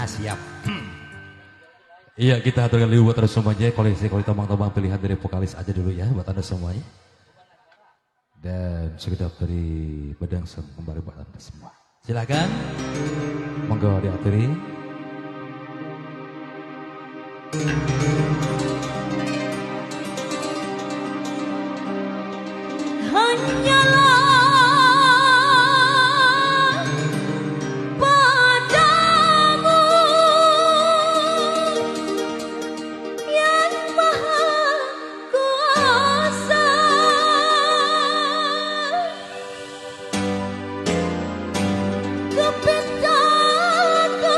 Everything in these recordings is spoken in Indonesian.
siap. Iya, kita aturkan dulu buat anda semuanya. Koleksi tembang-tembang pilihan dari vokalis aja dulu ya buat anda semuanya. Dan sekedap dari Bedangsem kembali buat anda semua. Silakan. Monggo diaturi. Hanyalah padamu yang maha kuasa, kepinta ku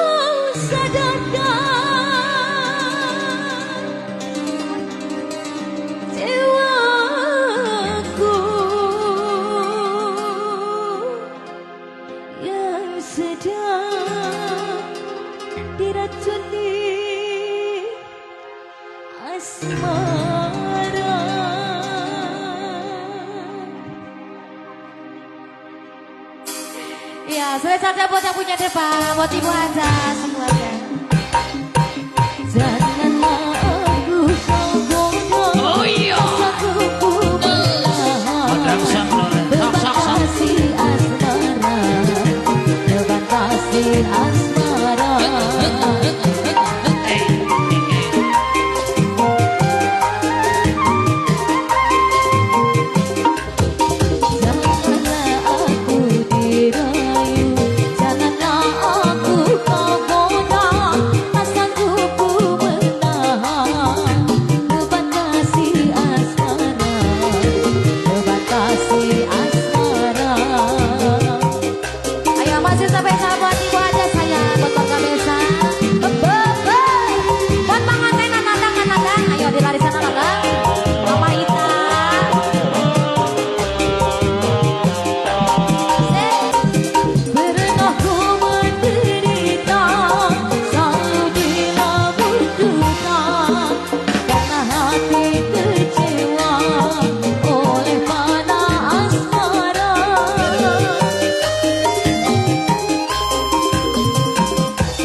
sadarkan jiwaku yang sedang diracuni asmara. Ya, selesai buat yang punya depan, buat ibu aja semuanya. Janganlah aku kau goda, Oh iya. rasaku Bedangsem batasi asmara, batasi asmara. Janganlah aku dirayu, janganlah aku kau goda, rasaku ku menahan, batasi asmara, batasi asmara. Ayo masih sampai sahabat ibu aja saya buat bangga desa. Buat pengantin nadang, ayo dilari sana nadang. Mama Ita. Pernah ku menderita, selalu dilabur duka, karena hati kecewa oleh pana asmara.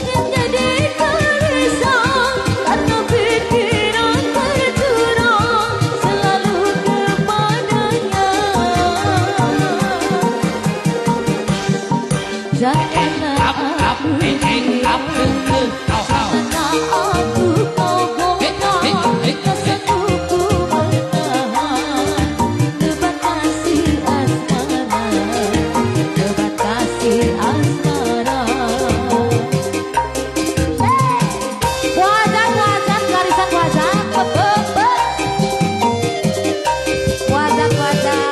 Menjadi gelisah karena pikiran tercurah selalu kepadanya. Janganlah aku dirayu, janganlah aku kau goda, rasaku ku menahan, batasi asmara, batasi asmara. Wajah, garisan wajah, wajah, wajah.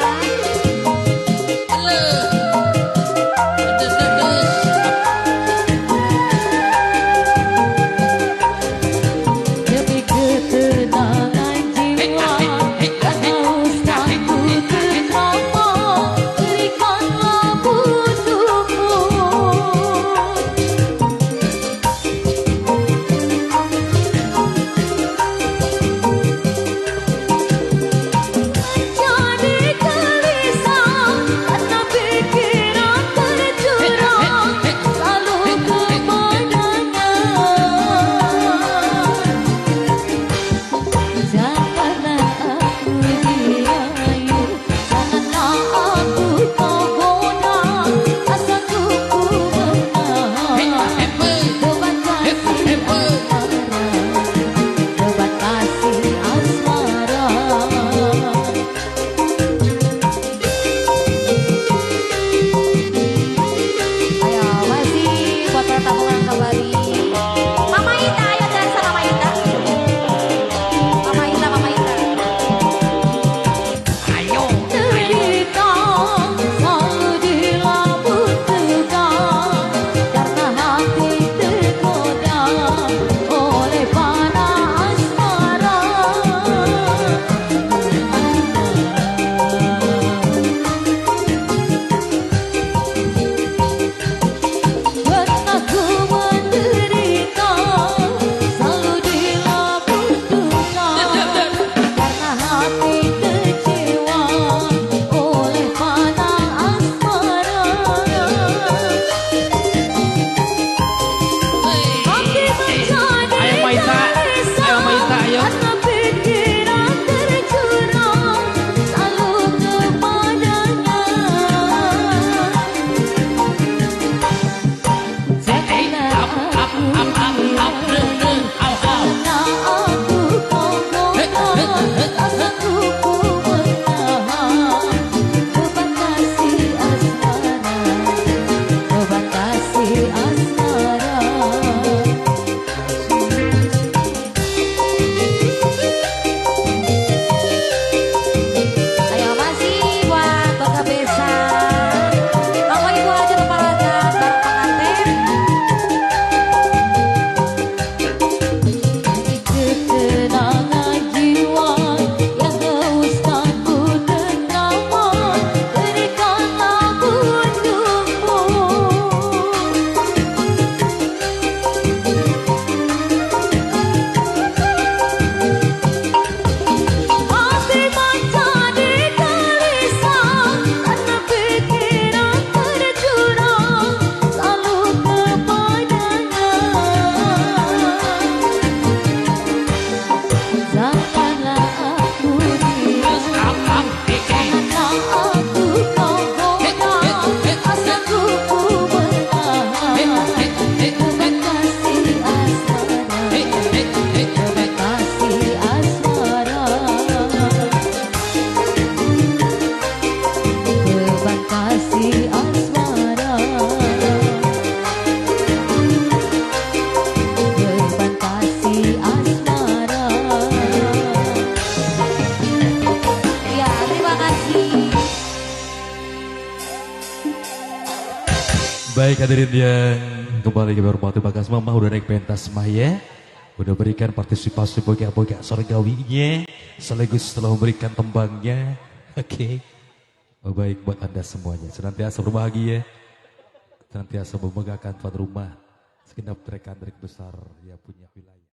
Baik hadirin yang kembali ke hormati bagas mama udah naik pentas mah ya. Udah berikan partisipasi bogak-bogak sorgawinya. Sekaligus setelah memberikan tembangnya. Oke. Oh, baik buat anda semuanya. Senantiasa berbahagia. Senantiasa membanggakan tuan rumah. Segenap rekan-rekan besar yang punya wilayah.